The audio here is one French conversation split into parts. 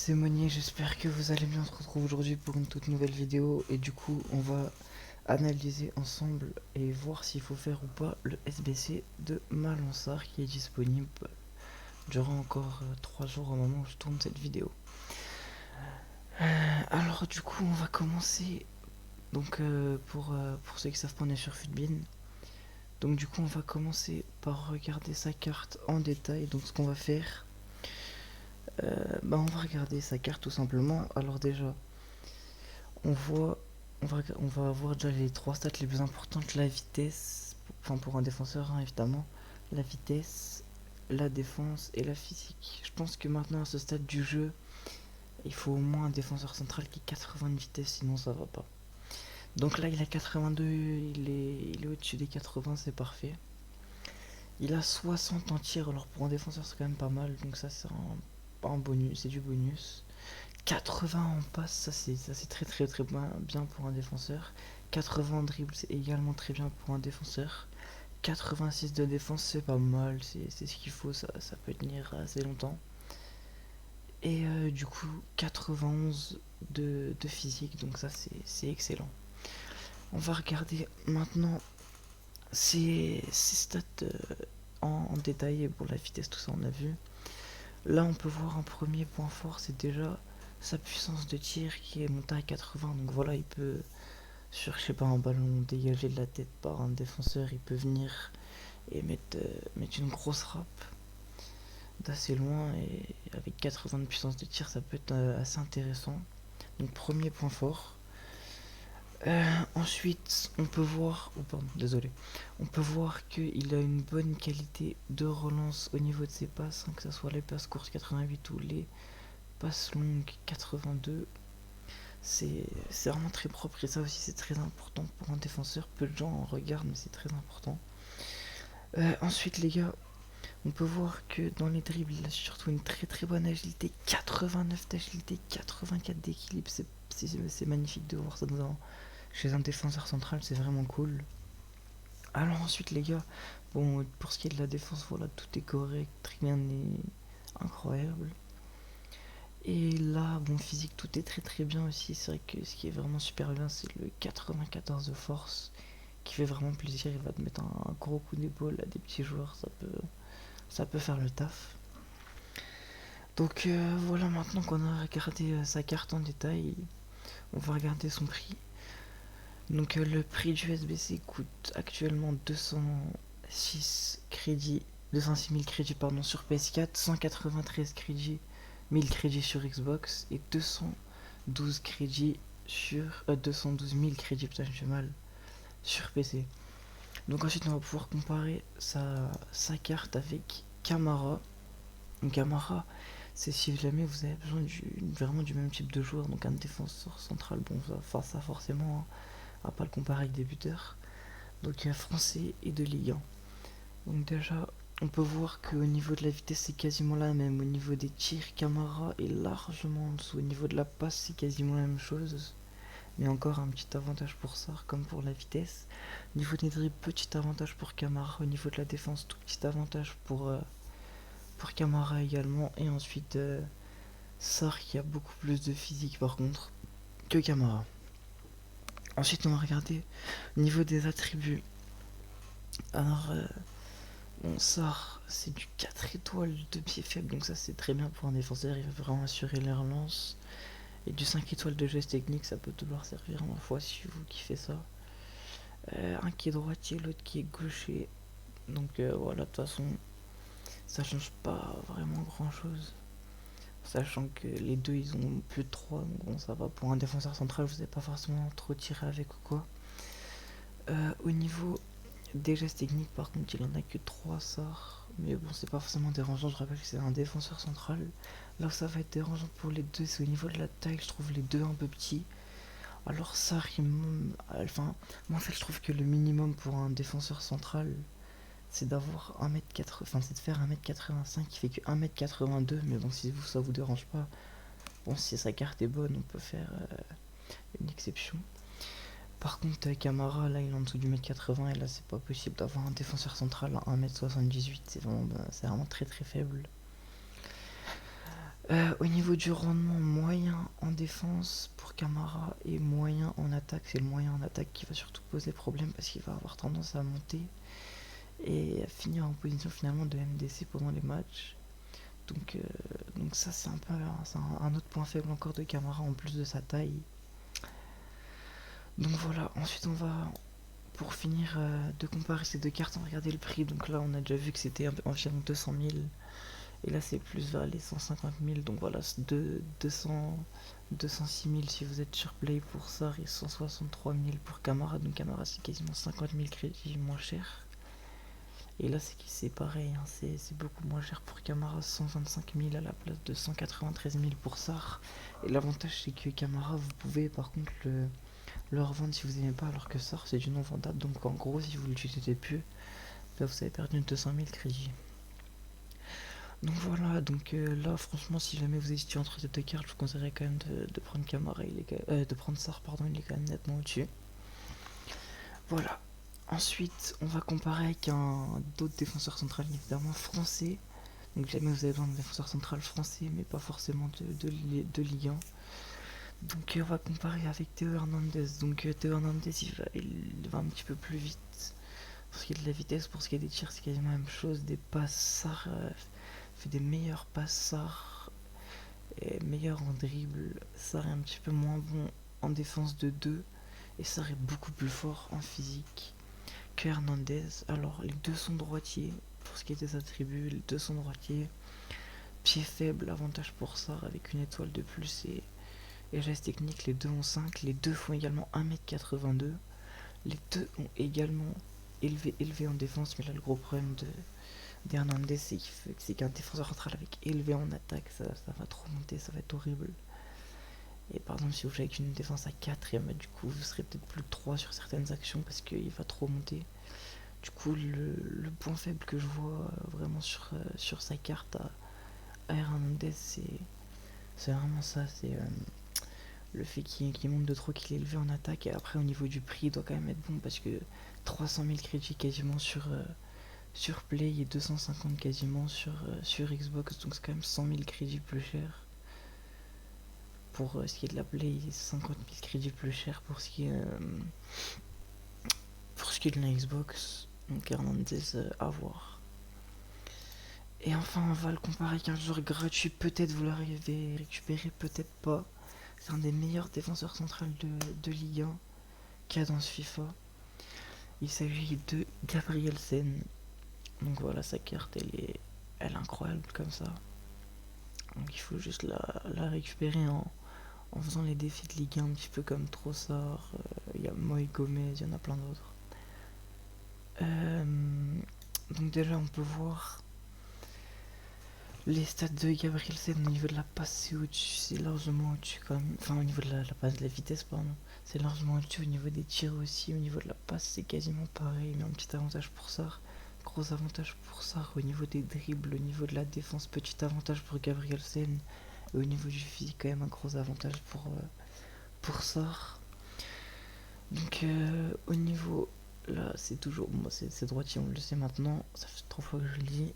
c'est Monier, j'espère que vous allez bien. On se retrouve aujourd'hui pour une toute nouvelle vidéo et du coup on va analyser ensemble et voir s'il faut faire ou pas le SBC de Malensart qui est disponible durant encore 3 jours au moment où je tourne cette vidéo. Alors du coup on va commencer, donc pour ceux qui savent pas on est sur Futbin. Donc du coup on va commencer par regarder sa carte en détail. Donc ce qu'on va faire, on va regarder sa carte tout simplement. Alors déjà on va avoir déjà les trois stats les plus importantes, la vitesse, enfin pour un défenseur hein, évidemment, la vitesse, la défense et la physique. Je pense que maintenant à ce stade du jeu, il faut au moins un défenseur central qui ait 80 de vitesse, sinon ça va pas. Donc là il a 82, il est au-dessus des 80, c'est parfait. Il a 60 en tir, alors pour un défenseur c'est quand même pas mal, donc ça c'est un bonus, c'est du bonus. 80 en passe, ça c'est très bien pour un défenseur. 80 en dribble, c'est également très bien pour un défenseur. 86 de défense, c'est pas mal, c'est ce qu'il faut, ça peut tenir assez longtemps. Et du coup, 91 de physique, donc ça c'est excellent. On va regarder maintenant ses stats en détail. Pour la vitesse, tout ça on a vu. Là on peut voir un premier point fort, c'est déjà sa puissance de tir qui est montée à 80. Donc voilà, il peut, sur je sais pas, un ballon dégagé de la tête par un défenseur, il peut venir et mettre une grosse râpe d'assez loin, et avec 80 de puissance de tir ça peut être assez intéressant. Donc premier point fort. Ensuite on peut voir, oh pardon, désolé, on peut voir qu'il a une bonne qualité de relance au niveau de ses passes, hein, que ce soit les passes courtes 88 ou les passes longues 82. C'est vraiment très propre, et ça aussi c'est très important pour un défenseur. Peu de gens en regardent, mais c'est très important. Ensuite les gars, on peut voir que dans les dribbles il a surtout une très bonne agilité, 89 d'agilité, 84 d'équilibre. C'est magnifique de voir ça chez un défenseur central, c'est vraiment cool. Alors ensuite les gars, bon, pour ce qui est de la défense, voilà, tout est correct, rien n'est incroyable. Et là, bon, physique, tout est très bien aussi. C'est vrai que ce qui est vraiment super bien, c'est le 94 de force, qui fait vraiment plaisir. Il va te mettre un gros coup d'épaule à des petits joueurs, ça peut faire le taf. Donc voilà, maintenant qu'on a regardé sa carte en détail, on va regarder son prix. Donc le prix du SBC coûte actuellement 206 crédits, 206 000 crédits pardon, sur PS4, 193 crédits, 1000 crédits sur Xbox et 212 crédits sur 212 000 crédits, putain j'ai mal, sur PC. Donc ensuite on va pouvoir comparer sa carte avec Camara. Donc Camara, c'est si jamais vous avez besoin vraiment du même type de joueur, donc un défenseur central, bon ça forcément hein, on va pas le comparer avec des buteurs. Donc français et de Ligue 1. Donc déjà on peut voir qu'au niveau de la vitesse c'est quasiment la même. Au niveau des tirs, Camara est largement en dessous. Au niveau de la passe c'est quasiment la même chose, mais encore un petit avantage pour ça comme pour la vitesse. Au niveau des dribbles, petit avantage pour Camara. Au niveau de la défense, tout petit avantage pour Camara également. Et ensuite Sarr qui a beaucoup plus de physique par contre que Camara. Ensuite on va regarder au niveau des attributs. Alors bon, Sarr c'est du 4 étoiles de pied faible, donc ça c'est très bien pour un défenseur, il va vraiment assurer les relances. Et du 5 étoiles de geste technique, ça peut devoir servir en fois si vous kiffez ça. Un qui est droitier, l'autre qui est gaucher. Donc voilà, de toute façon ça change pas vraiment grand chose, sachant que les deux ils ont plus de 3, donc bon ça va. Pour un défenseur central vous n'avez pas forcément trop tiré avec ou quoi. Au niveau des gestes techniques par contre il en a que 3 Sarr, mais bon c'est pas forcément dérangeant. Je rappelle que c'est un défenseur central. Là où ça va être dérangeant pour les deux, c'est au niveau de la taille. Je trouve les deux un peu petits. Alors Sarr enfin moi en fait je trouve que le minimum pour un défenseur central c'est d'avoir 1m80, enfin c'est de faire 1m85 qui fait que 1m82, mais bon si ça vous dérange pas, bon si sa carte est bonne on peut faire une exception. Par contre Camara là il est en dessous du 1m80, et là c'est pas possible d'avoir un défenseur central à 1m78, c'est vraiment très faible. Au niveau du rendement, moyen en défense pour Camara et moyen en attaque. C'est le moyen en attaque qui va surtout poser problème parce qu'il va avoir tendance à monter et à finir en position finalement de MDC pendant les matchs. Donc ça c'est un peu un autre point faible encore de Camara en plus de sa taille. Donc voilà, ensuite on va, pour finir de comparer ces deux cartes, on va regarder le prix. Donc là on a déjà vu que c'était environ 200 000. Et là c'est plus vers les 150 000. Donc voilà, 206 000 si vous êtes sur Play pour ça et 163 000 pour Camara. Donc Camara c'est quasiment 50 000 crédits moins cher. Et là c'est pareil, hein, c'est beaucoup moins cher pour Camara, 125 000 à la place de 193 000 pour Sarr. Et l'avantage c'est que Camara vous pouvez par contre le revendre si vous n'aimez pas, alors que Sarr c'est du non vendable. Donc en gros si vous l'utilisez plus, là vous avez perdu 200 000 crédits. Donc voilà, donc là franchement si jamais vous hésitez entre ces deux cartes, je vous conseillerais quand même de prendre Camara, de prendre Sarr, pardon, il est quand même nettement au-dessus. Voilà. Ensuite, on va comparer avec d'autres défenseurs centrales évidemment français. Donc jamais vous avez besoin de défenseur central français, mais pas forcément de Ligue 1. Donc on va comparer avec Théo Hernandez. Donc Théo Hernandez il va un petit peu plus vite. Pour ce qui est de la vitesse, pour ce qui est des tirs, c'est quasiment la même chose. Des passes, Sarr fait des meilleures passes, Sarr est meilleur en dribble. Sarr est un petit peu moins bon en défense de 2. Et Sarr est beaucoup plus fort en physique que Hernandez. Alors les deux sont droitiers. Pour ce qui est des attributs, les deux sont droitiers. Pied faible, avantage pour Sarr avec une étoile de plus et geste technique, les deux ont 5. Les deux font également 1m82. Les deux ont également élevé en défense, mais là le gros problème d'Hernandez c'est qu'un défenseur central avec élevé en attaque, ça va trop monter, ça va être horrible. Et par exemple si vous jouez avec une défense à 4, du coup vous serez peut-être plus de 3 sur certaines actions parce qu'il va trop monter. Du coup le point faible que je vois vraiment sur sa carte à Hernandez, c'est vraiment ça, c'est le fait qu'il monte de trop, qu'il est élevé en attaque. Et après au niveau du prix il doit quand même être bon parce que 300 000 crédits quasiment sur Play et 250 quasiment sur Xbox, donc c'est quand même 100 000 crédits plus cher. Pour ce qui est de la Play, 50 000 crédits plus cher pour ce qui est de la Xbox. Donc Hernandez à voir. Et enfin on va le comparer avec un joueur gratuit, peut-être vous l'arrivez récupérer, peut-être pas. C'est un des meilleurs défenseurs centrales de Ligue 1 qu'il y a dans ce FIFA. Il s'agit de Gabrielsen. Donc voilà, sa carte elle est incroyable comme ça. Donc il faut juste la récupérer en faisant les défis de Ligue 1 un petit peu comme Trossard, il y a Moïse Gomez, il y en a plein d'autres. Donc déjà on peut voir les stats de Gabrielsen au niveau de la passe, c'est largement au-dessus quand même. Enfin au niveau de la passe, de la vitesse pardon, c'est largement au-dessus. Au niveau des tirs aussi, au niveau de la passe c'est quasiment pareil, mais un petit avantage pour ça. Gros avantage pour ça au niveau des dribbles, au niveau de la défense, petit avantage pour Gabrielsen. Et au niveau du physique quand même un gros avantage pour Sarr. Donc au niveau, là c'est toujours, bon, c'est droitier, on le sait maintenant, ça fait 3 fois que je le dis.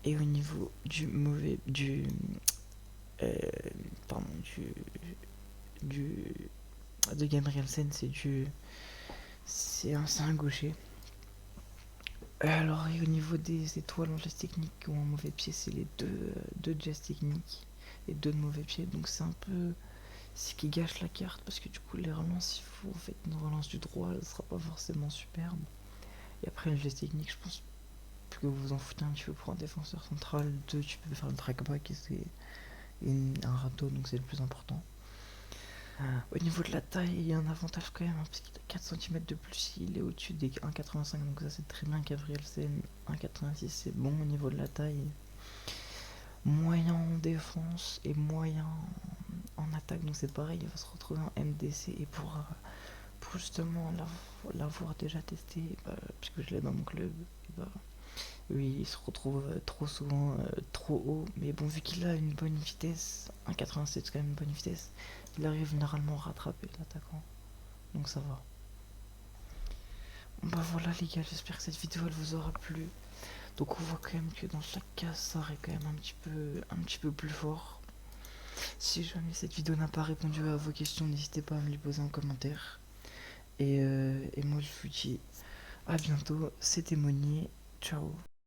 Et au niveau du mauvais, pardon, de Gabrielsen, c'est un gaucher. Alors, et au niveau des étoiles en geste technique ou en mauvais pied, c'est les deux gestes techniques et deux de mauvais pied. Donc c'est un peu ce qui gâche la carte parce que du coup les relances, si vous faites une relance du droit, elle sera pas forcément superbe. Et après le geste technique, je pense que vous vous en foutez un petit peu pour un défenseur central. 2, tu peux faire le trackback et c'est un râteau, donc c'est le plus important. Au niveau de la taille, il y a un avantage quand même, hein, parce qu'il a 4 cm de plus, il est au-dessus des 1,85, donc ça c'est très bien. Gabrielsen 1,86, c'est bon au niveau de la taille. Moyen en défense et moyen en attaque, donc c'est pareil, il va se retrouver en MDC. Et pour justement l'avoir déjà testé, puisque je l'ai dans mon club, oui, il se retrouve trop souvent trop haut. Mais bon, vu qu'il a une bonne vitesse, 1,87 c'est quand même une bonne vitesse, il arrive généralement à rattraper l'attaquant. Donc ça va. Bah voilà les gars, j'espère que cette vidéo elle vous aura plu. Donc on voit quand même que dans chaque cas, ça aurait quand même un petit peu plus fort. Si jamais cette vidéo n'a pas répondu à vos questions, n'hésitez pas à me les poser en commentaire. Et moi je vous dis à bientôt, c'était Monnier, ciao.